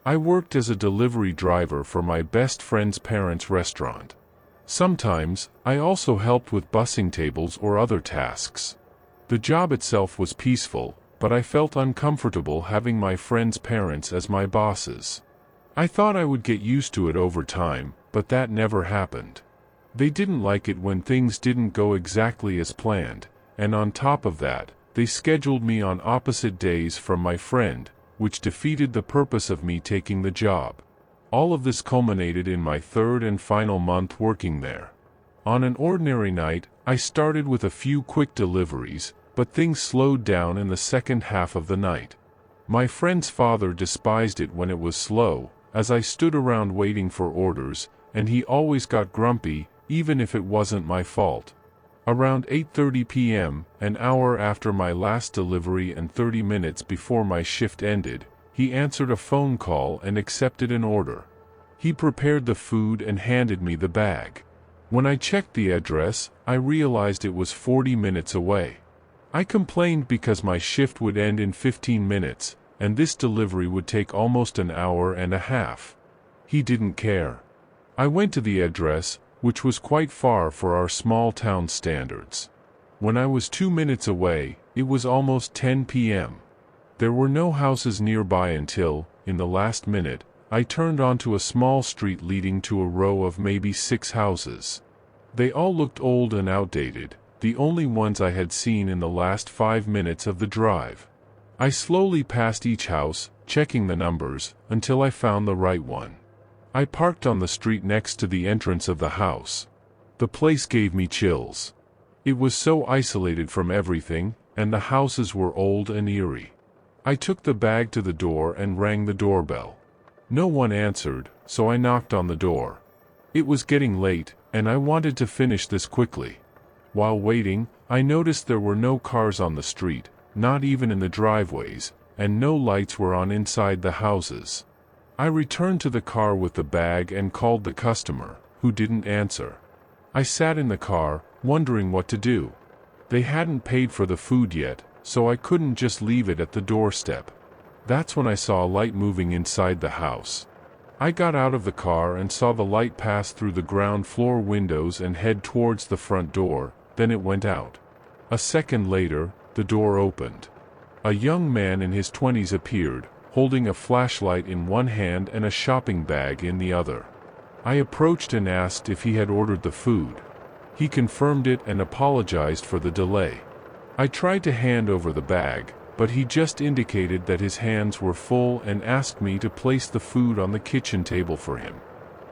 I worked as a delivery driver for my best friend's parents' restaurant. Sometimes, I also helped with bussing tables or other tasks. The job itself was peaceful, but I felt uncomfortable having my friend's parents as my bosses. I thought I would get used to it over time, but that never happened. They didn't like it when things didn't go exactly as planned, and on top of that, they scheduled me on opposite days from my friend, which defeated the purpose of me taking the job. All of this culminated in my third and final month working there. On an ordinary night, I started with a few quick deliveries, but things slowed down in the second half of the night. My friend's father despised it when it was slow, as I stood around waiting for orders, and he always got grumpy, even if it wasn't my fault. Around 8:30 p.m., an hour after my last delivery and 30 minutes before my shift ended, he answered a phone call and accepted an order. He prepared the food and handed me the bag. When I checked the address, I realized it was 40 minutes away. I complained because my shift would end in 15 minutes, and this delivery would take almost an hour and a half. He didn't care. I went to the address, which was quite far for our small town standards. When I was 2 minutes away, it was almost 10 p.m. There were no houses nearby until, in the last minute, I turned onto a small street leading to a row of maybe 6 houses. They all looked old and outdated, the only ones I had seen in the last 5 minutes of the drive. I slowly passed each house, checking the numbers, until I found the right one. I parked on the street next to the entrance of the house. The place gave me chills. It was so isolated from everything, and the houses were old and eerie. I took the bag to the door and rang the doorbell. No one answered, so I knocked on the door. It was getting late, and I wanted to finish this quickly. While waiting, I noticed there were no cars on the street, not even in the driveways, and no lights were on inside the houses. I returned to the car with the bag and called the customer, who didn't answer. I sat in the car, wondering what to do. They hadn't paid for the food yet, so I couldn't just leave it at the doorstep. That's when I saw a light moving inside the house. I got out of the car and saw the light pass through the ground floor windows and head towards the front door, then it went out. A second later, the door opened. A young man in his 20s appeared, holding a flashlight in one hand and a shopping bag in the other. I approached and asked if he had ordered the food. He confirmed it and apologized for the delay. I tried to hand over the bag, but he just indicated that his hands were full and asked me to place the food on the kitchen table for him.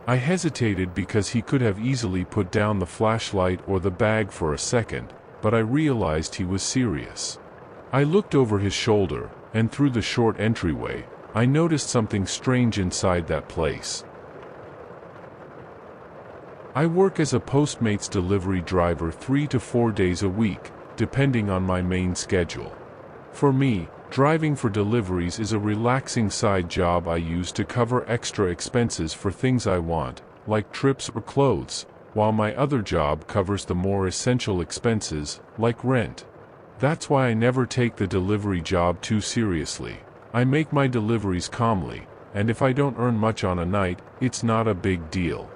I hesitated because he could have easily put down the flashlight or the bag for a second, but I realized he was serious. I looked over his shoulder, and through the short entryway, I noticed something strange inside that place. I work as a Postmates delivery driver 3 to 4 days a week, depending on my main schedule. For me, driving for deliveries is a relaxing side job I use to cover extra expenses for things I want, like trips or clothes, while my other job covers the more essential expenses, like rent. That's why I never take the delivery job too seriously. I make my deliveries calmly, and if I don't earn much on a night, it's not a big deal.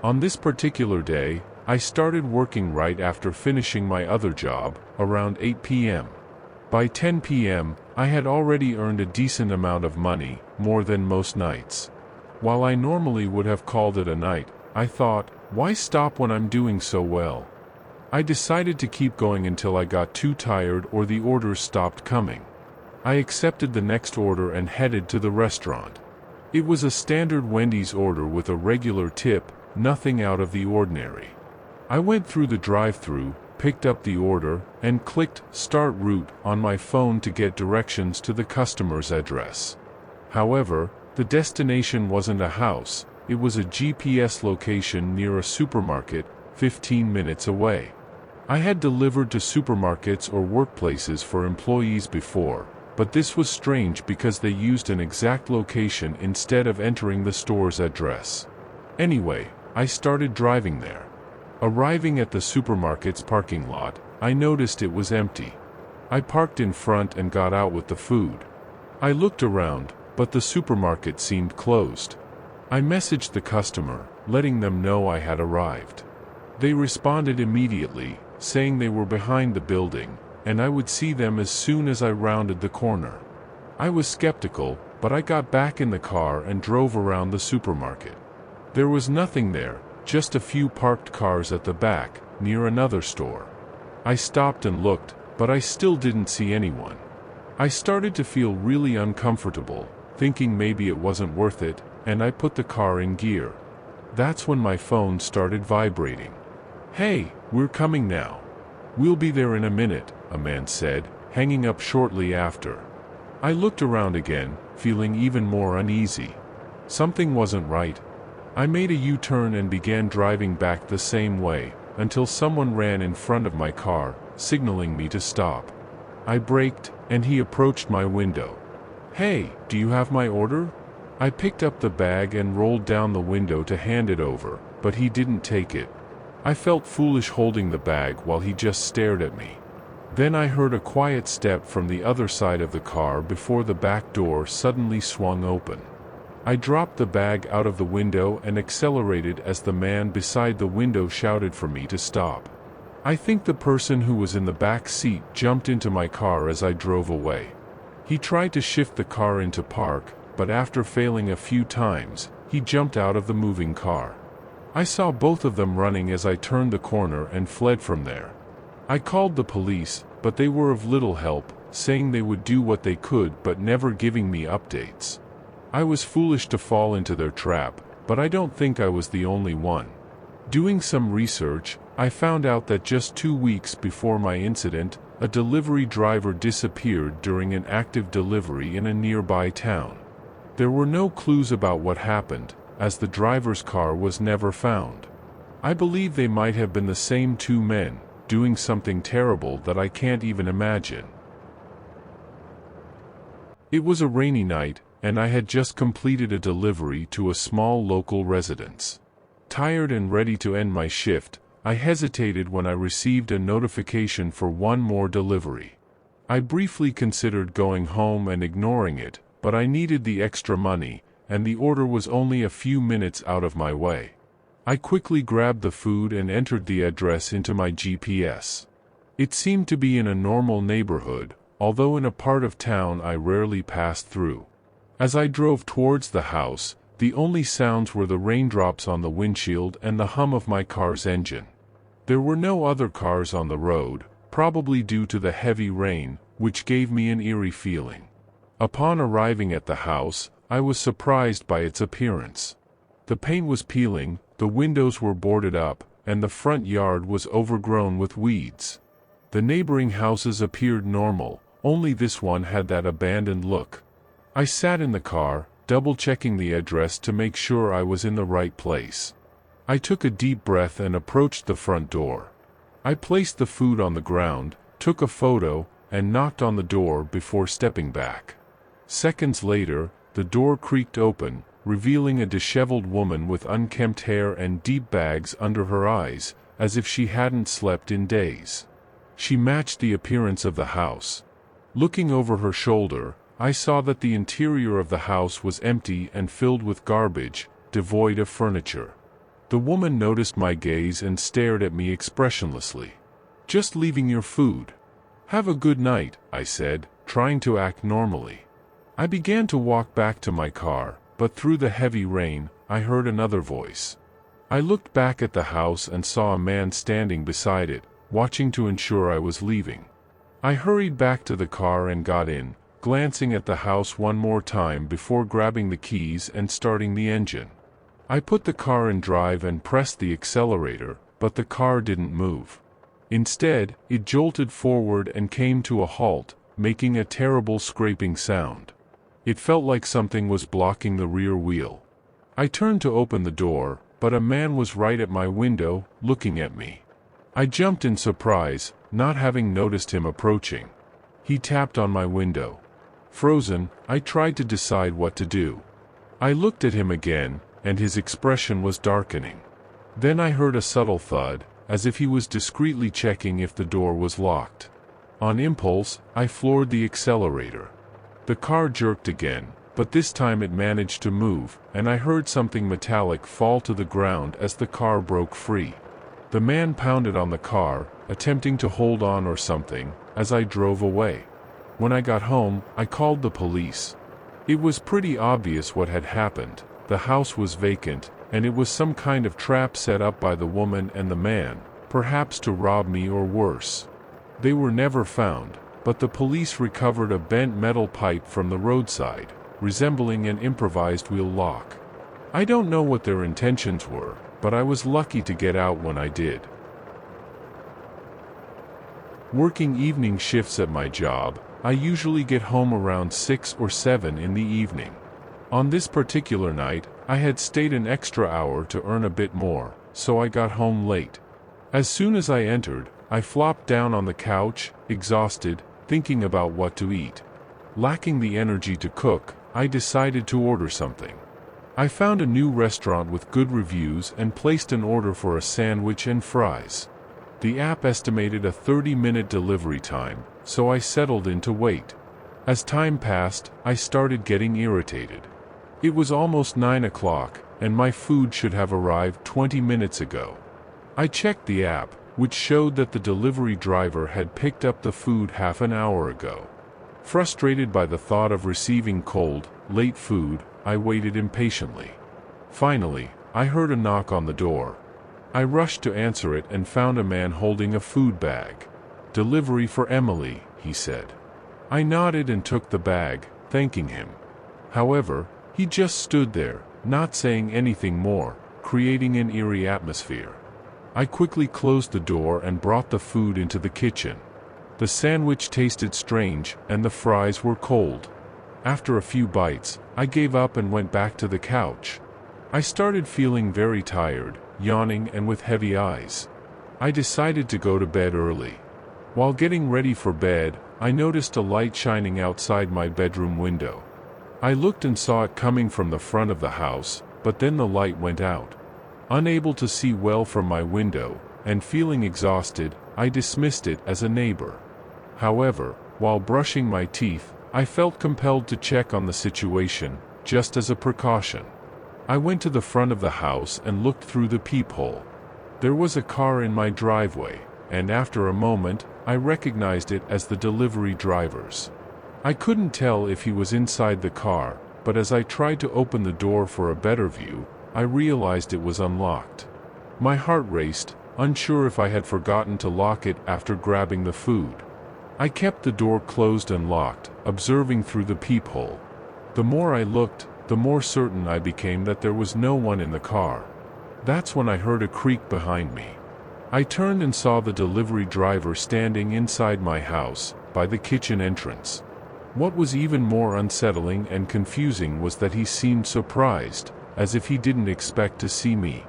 On this particular day, I started working right after finishing my other job, around 8 p.m. By 10 p.m., I had already earned a decent amount of money, more than most nights. While I normally would have called it a night, I thought, why stop when I'm doing so well? I decided to keep going until I got too tired or the orders stopped coming. I accepted the next order and headed to the restaurant. It was a standard Wendy's order with a regular tip, nothing out of the ordinary. I went through the drive-thru, picked up the order, and clicked Start Route on my phone to get directions to the customer's address. However, the destination wasn't a house, it was a GPS location near a supermarket, 15 minutes away. I had delivered to supermarkets or workplaces for employees before, but this was strange because they used an exact location instead of entering the store's address. Anyway, I started driving there. Arriving at the supermarket's parking lot, I noticed it was empty. I parked in front and got out with the food. I looked around, but the supermarket seemed closed. I messaged the customer, letting them know I had arrived. They responded immediately, saying they were behind the building, and I would see them as soon as I rounded the corner. I was skeptical, but I got back in the car and drove around the supermarket. There was nothing there, just a few parked cars at the back, near another store. I stopped and looked, but I still didn't see anyone. I started to feel really uncomfortable, thinking maybe it wasn't worth it, and I put the car in gear. That's when my phone started vibrating. "Hey, we're coming now. We'll be there in a minute," a man said, hanging up shortly after. I looked around again, feeling even more uneasy. Something wasn't right. I made a U-turn and began driving back the same way, until someone ran in front of my car, signaling me to stop. I braked, and he approached my window. "Hey, do you have my order?" I picked up the bag and rolled down the window to hand it over, but he didn't take it. I felt foolish holding the bag while he just stared at me. Then I heard a quiet step from the other side of the car before the back door suddenly swung open. I dropped the bag out of the window and accelerated as the man beside the window shouted for me to stop. I think the person who was in the back seat jumped into my car as I drove away. He tried to shift the car into park, but after failing a few times, he jumped out of the moving car. I saw both of them running as I turned the corner and fled from there. I called the police, but they were of little help, saying they would do what they could but never giving me updates. I was foolish to fall into their trap, but I don't think I was the only one. Doing some research, I found out that just 2 weeks before my incident, a delivery driver disappeared during an active delivery in a nearby town. There were no clues about what happened, as the driver's car was never found. I believe they might have been the same two men, doing something terrible that I can't even imagine. It was a rainy night, and I had just completed a delivery to a small local residence. Tired and ready to end my shift, I hesitated when I received a notification for one more delivery. I briefly considered going home and ignoring it, but I needed the extra money, and the order was only a few minutes out of my way. I quickly grabbed the food and entered the address into my GPS. It seemed to be in a normal neighborhood, although in a part of town I rarely passed through. As I drove towards the house, the only sounds were the raindrops on the windshield and the hum of my car's engine. There were no other cars on the road, probably due to the heavy rain, which gave me an eerie feeling. Upon arriving at the house, I was surprised by its appearance. The paint was peeling, the windows were boarded up, and the front yard was overgrown with weeds. The neighboring houses appeared normal, only this one had that abandoned look. I sat in the car, double-checking the address to make sure I was in the right place. I took a deep breath and approached the front door. I placed the food on the ground, took a photo, and knocked on the door before stepping back. Seconds later, the door creaked open, revealing a disheveled woman with unkempt hair and deep bags under her eyes, as if she hadn't slept in days. She matched the appearance of the house. Looking over her shoulder, I saw that the interior of the house was empty and filled with garbage, devoid of furniture. The woman noticed my gaze and stared at me expressionlessly. "Just leaving your food. Have a good night," I said, trying to act normally. I began to walk back to my car, but through the heavy rain, I heard another voice. I looked back at the house and saw a man standing beside it, watching to ensure I was leaving. I hurried back to the car and got in, glancing at the house one more time before grabbing the keys and starting the engine. I put the car in drive and pressed the accelerator, but the car didn't move. Instead, it jolted forward and came to a halt, making a terrible scraping sound. It felt like something was blocking the rear wheel. I turned to open the door, but a man was right at my window, looking at me. I jumped in surprise, not having noticed him approaching. He tapped on my window. Frozen, I tried to decide what to do. I looked at him again, and his expression was darkening. Then I heard a subtle thud, as if he was discreetly checking if the door was locked. On impulse, I floored the accelerator. The car jerked again, but this time it managed to move, and I heard something metallic fall to the ground as the car broke free. The man pounded on the car, attempting to hold on or something, as I drove away. When I got home, I called the police. It was pretty obvious what had happened. The house was vacant, and it was some kind of trap set up by the woman and the man, perhaps to rob me or worse. They were never found, but the police recovered a bent metal pipe from the roadside, resembling an improvised wheel lock. I don't know what their intentions were, but I was lucky to get out when I did. Working evening shifts at my job, I usually get home around 6 or 7 in the evening. On this particular night, I had stayed an extra hour to earn a bit more, so I got home late. As soon as I entered, I flopped down on the couch, exhausted, thinking about what to eat. Lacking the energy to cook, I decided to order something. I found a new restaurant with good reviews and placed an order for a sandwich and fries. The app estimated a 30-minute delivery time, so I settled in to wait. As time passed, I started getting irritated. It was almost 9 o'clock, and my food should have arrived 20 minutes ago. I checked the app, which showed that the delivery driver had picked up the food half an hour ago. Frustrated by the thought of receiving cold, late food, I waited impatiently. Finally, I heard a knock on the door. I rushed to answer it and found a man holding a food bag. "Delivery for Emily," he said. I nodded and took the bag, thanking him. However, he just stood there, not saying anything more, creating an eerie atmosphere. I quickly closed the door and brought the food into the kitchen. The sandwich tasted strange, and the fries were cold. After a few bites, I gave up and went back to the couch. I started feeling very tired, yawning and with heavy eyes. I decided to go to bed early. While getting ready for bed, I noticed a light shining outside my bedroom window. I looked and saw it coming from the front of the house, but then the light went out. Unable to see well from my window, and feeling exhausted, I dismissed it as a neighbor. However, while brushing my teeth, I felt compelled to check on the situation, just as a precaution. I went to the front of the house and looked through the peephole. There was a car in my driveway, and after a moment, I recognized it as the delivery driver's. I couldn't tell if he was inside the car, but as I tried to open the door for a better view, I realized it was unlocked. My heart raced, unsure if I had forgotten to lock it after grabbing the food. I kept the door closed and locked, observing through the peephole. The more I looked, the more certain I became that there was no one in the car. That's when I heard a creak behind me. I turned and saw the delivery driver standing inside my house, by the kitchen entrance. What was even more unsettling and confusing was that he seemed surprised, as if he didn't expect to see me.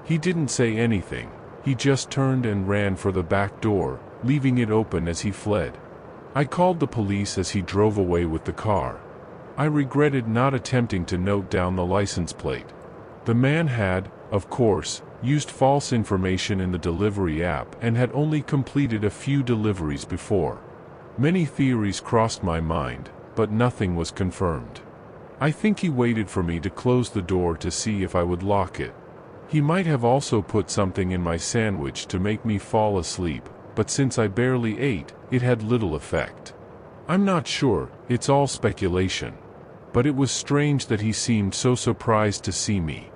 He didn't say anything, he just turned and ran for the back door, leaving it open as he fled. I called the police as he drove away with the car. I regretted not attempting to note down the license plate. The man had, of course, used false information in the delivery app and had only completed a few deliveries before. Many theories crossed my mind, but nothing was confirmed. I think he waited for me to close the door to see if I would lock it. He might have also put something in my sandwich to make me fall asleep, but since I barely ate, it had little effect. I'm not sure, it's all speculation. But it was strange that he seemed so surprised to see me.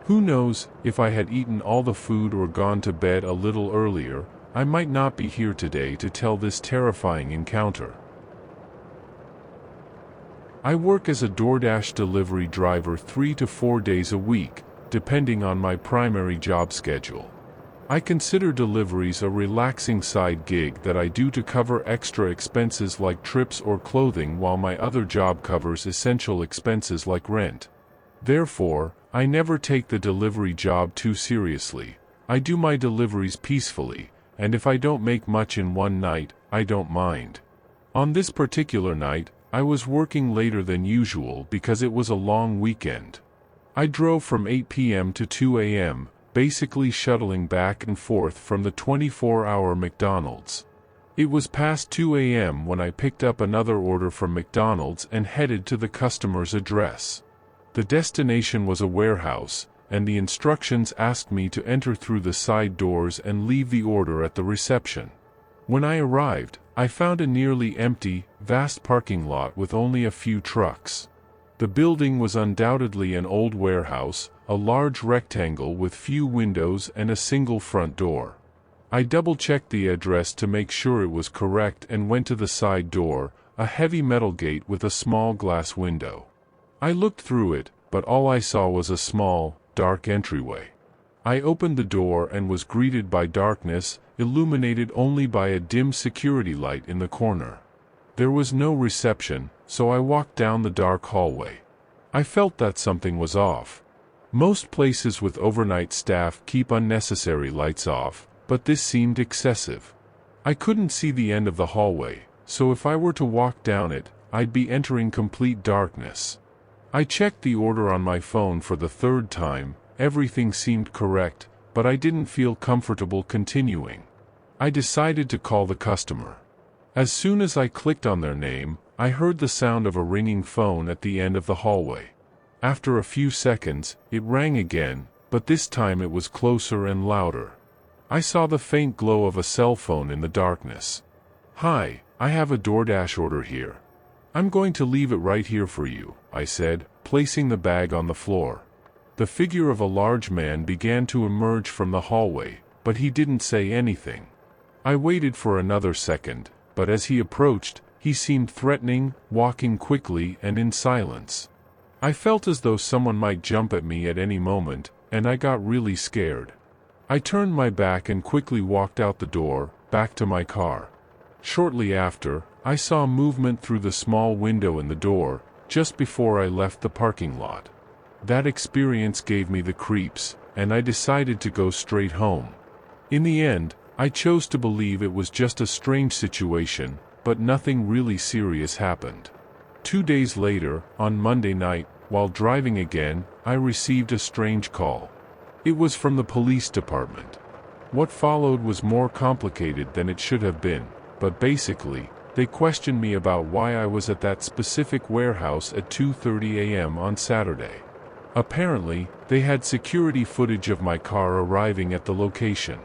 Who knows, if I had eaten all the food or gone to bed a little earlier, I might not be here today to tell this terrifying encounter. I work as a DoorDash delivery driver 3 to 4 days a week, depending on my primary job schedule. I consider deliveries a relaxing side gig that I do to cover extra expenses like trips or clothing while my other job covers essential expenses like rent. Therefore, I never take the delivery job too seriously. I do my deliveries peacefully, and if I don't make much in one night, I don't mind. On this particular night, I was working later than usual because it was a long weekend. I drove from 8 p.m. to 2 a.m., basically shuttling back and forth from the 24-hour McDonald's. It was past 2 a.m. when I picked up another order from McDonald's and headed to the customer's address. The destination was a warehouse, and the instructions asked me to enter through the side doors and leave the order at the reception. When I arrived, I found a nearly empty, vast parking lot with only a few trucks. The building was undoubtedly an old warehouse, a large rectangle with few windows and a single front door. I double-checked the address to make sure it was correct and went to the side door, a heavy metal gate with a small glass window. I looked through it, but all I saw was a small, dark entryway. I opened the door and was greeted by darkness, illuminated only by a dim security light in the corner. There was no reception, so I walked down the dark hallway. I felt that something was off. Most places with overnight staff keep unnecessary lights off, but this seemed excessive. I couldn't see the end of the hallway, so if I were to walk down it, I'd be entering complete darkness. I checked the order on my phone for the third time. Everything seemed correct, but I didn't feel comfortable continuing. I decided to call the customer. As soon as I clicked on their name, I heard the sound of a ringing phone at the end of the hallway. After a few seconds, it rang again, but this time it was closer and louder. I saw the faint glow of a cell phone in the darkness. "Hi, I have a DoorDash order here. I'm going to leave it right here for you," I said, placing the bag on the floor. The figure of a large man began to emerge from the hallway, but he didn't say anything. I waited for another second, but as he approached, he seemed threatening, walking quickly and in silence. I felt as though someone might jump at me at any moment, and I got really scared. I turned my back and quickly walked out the door, back to my car. Shortly after, I saw movement through the small window in the door, just before I left the parking lot. That experience gave me the creeps, and I decided to go straight home. In the end, I chose to believe it was just a strange situation, but nothing really serious happened. 2 days later, on Monday night, while driving again, I received a strange call. It was from the police department. What followed was more complicated than it should have been, but basically, they questioned me about why I was at that specific warehouse at 2:30 a.m. on Saturday. Apparently, they had security footage of my car arriving at the location.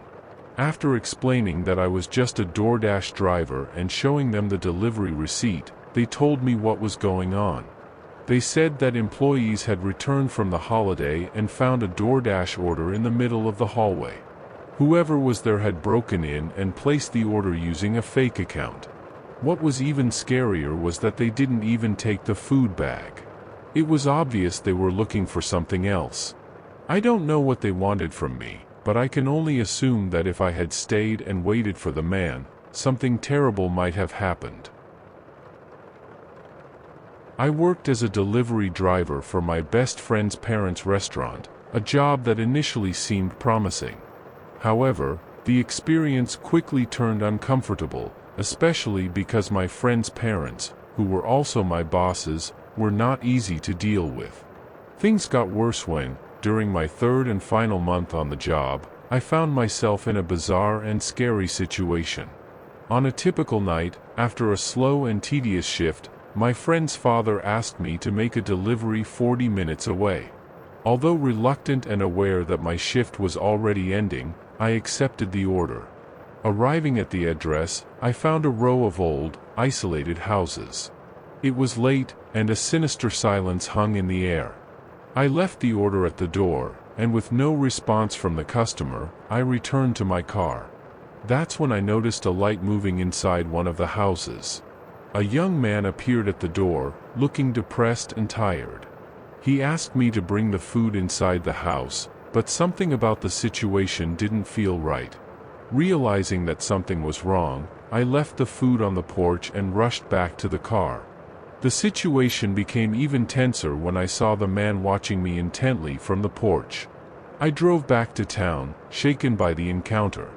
After explaining that I was just a DoorDash driver and showing them the delivery receipt, they told me what was going on. They said that employees had returned from the holiday and found a DoorDash order in the middle of the hallway. Whoever was there had broken in and placed the order using a fake account. What was even scarier was that they didn't even take the food bag. It was obvious they were looking for something else. I don't know what they wanted from me, but I can only assume that if I had stayed and waited for the man, something terrible might have happened. I worked as a delivery driver for my best friend's parents' restaurant, a job that initially seemed promising. However, the experience quickly turned uncomfortable, especially because my friend's parents, who were also my bosses, were not easy to deal with. Things got worse when, during my third and final month on the job, I found myself in a bizarre and scary situation. On a typical night, after a slow and tedious shift, my friend's father asked me to make a delivery 40 minutes away. Although reluctant and aware that my shift was already ending, I accepted the order. Arriving at the address, I found a row of old, isolated houses. It was late, and a sinister silence hung in the air. I left the order at the door, and with no response from the customer, I returned to my car. That's when I noticed a light moving inside one of the houses. A young man appeared at the door, looking depressed and tired. He asked me to bring the food inside the house, but something about the situation didn't feel right. Realizing that something was wrong, I left the food on the porch and rushed back to the car. The situation became even tenser when I saw the man watching me intently from the porch. I drove back to town, shaken by the encounter.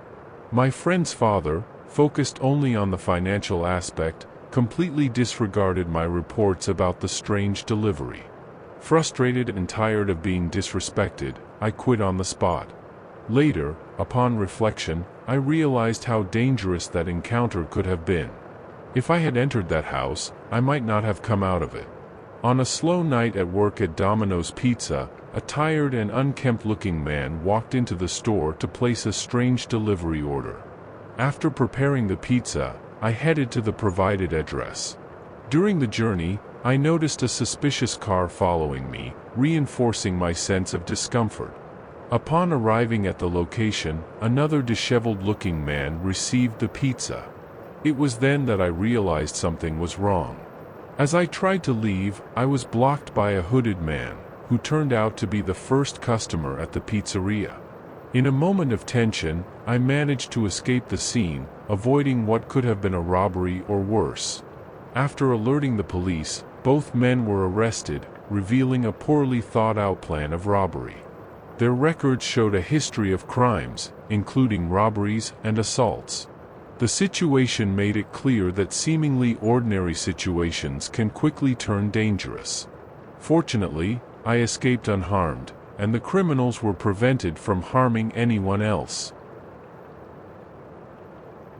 My friend's father, focused only on the financial aspect, completely disregarded my reports about the strange delivery. Frustrated and tired of being disrespected, I quit on the spot. Later, upon reflection, I realized how dangerous that encounter could have been. If I had entered that house, I might not have come out of it. On a slow night at work at Domino's Pizza, a tired and unkempt-looking man walked into the store to place a strange delivery order. After preparing the pizza, I headed to the provided address. During the journey, I noticed a suspicious car following me, reinforcing my sense of discomfort. Upon arriving at the location, another disheveled-looking man received the pizza. It was then that I realized something was wrong. As I tried to leave, I was blocked by a hooded man, who turned out to be the first customer at the pizzeria. In a moment of tension, I managed to escape the scene, avoiding what could have been a robbery or worse. After alerting the police, both men were arrested, revealing a poorly thought-out plan of robbery. Their records showed a history of crimes, including robberies and assaults. The situation made it clear that seemingly ordinary situations can quickly turn dangerous. Fortunately, I escaped unharmed, and the criminals were prevented from harming anyone else.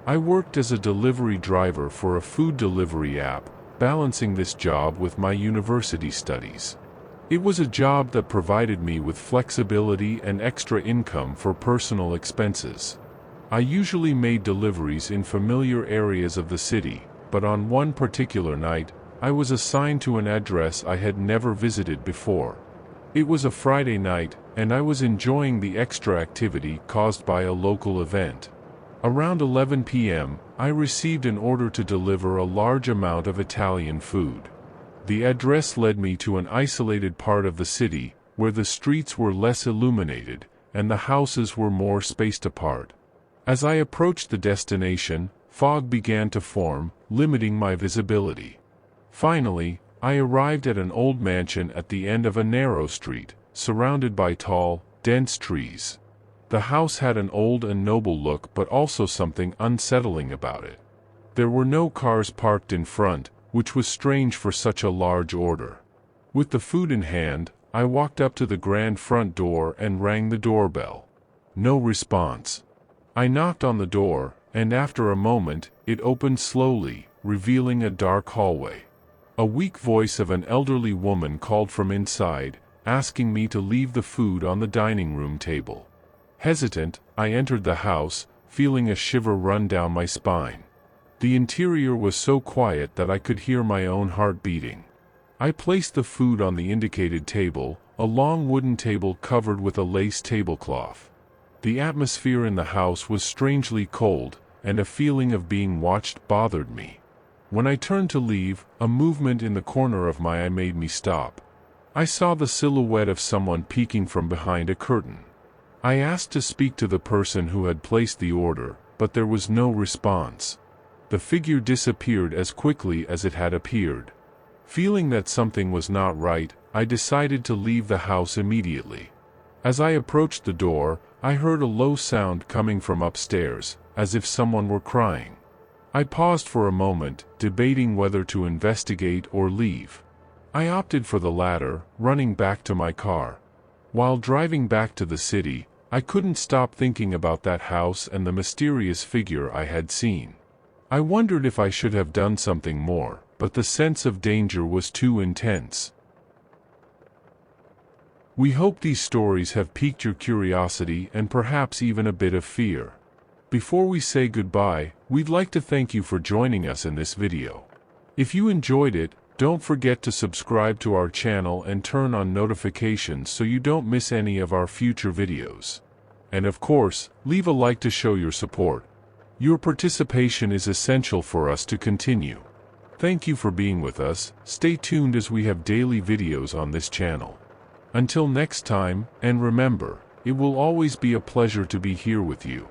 I worked as a delivery driver for a food delivery app, balancing this job with my university studies. It was a job that provided me with flexibility and extra income for personal expenses. I usually made deliveries in familiar areas of the city, but on one particular night, I was assigned to an address I had never visited before. It was a Friday night, and I was enjoying the extra activity caused by a local event. Around 11 p.m., I received an order to deliver a large amount of Italian food. The address led me to an isolated part of the city, where the streets were less illuminated, and the houses were more spaced apart. As I approached the destination, fog began to form, limiting my visibility. Finally, I arrived at an old mansion at the end of a narrow street, surrounded by tall, dense trees. The house had an old and noble look, but also something unsettling about it. There were no cars parked in front, which was strange for such a large order. With the food in hand, I walked up to the grand front door and rang the doorbell. No response. I knocked on the door, and after a moment, it opened slowly, revealing a dark hallway. A weak voice of an elderly woman called from inside, asking me to leave the food on the dining room table. Hesitant, I entered the house, feeling a shiver run down my spine. The interior was so quiet that I could hear my own heart beating. I placed the food on the indicated table, a long wooden table covered with a lace tablecloth. The atmosphere in the house was strangely cold, and a feeling of being watched bothered me. When I turned to leave, a movement in the corner of my eye made me stop. I saw the silhouette of someone peeking from behind a curtain. I asked to speak to the person who had placed the order, but there was no response. The figure disappeared as quickly as it had appeared. Feeling that something was not right, I decided to leave the house immediately. As I approached the door, I heard a low sound coming from upstairs, as if someone were crying. I paused for a moment, debating whether to investigate or leave. I opted for the latter, running back to my car. While driving back to the city, I couldn't stop thinking about that house and the mysterious figure I had seen. I wondered if I should have done something more, but the sense of danger was too intense. We hope these stories have piqued your curiosity and perhaps even a bit of fear. Before we say goodbye, we'd like to thank you for joining us in this video. If you enjoyed it, don't forget to subscribe to our channel and turn on notifications so you don't miss any of our future videos. And of course, leave a like to show your support. Your participation is essential for us to continue. Thank you for being with us. Stay tuned as we have daily videos on this channel. Until next time, and remember, it will always be a pleasure to be here with you.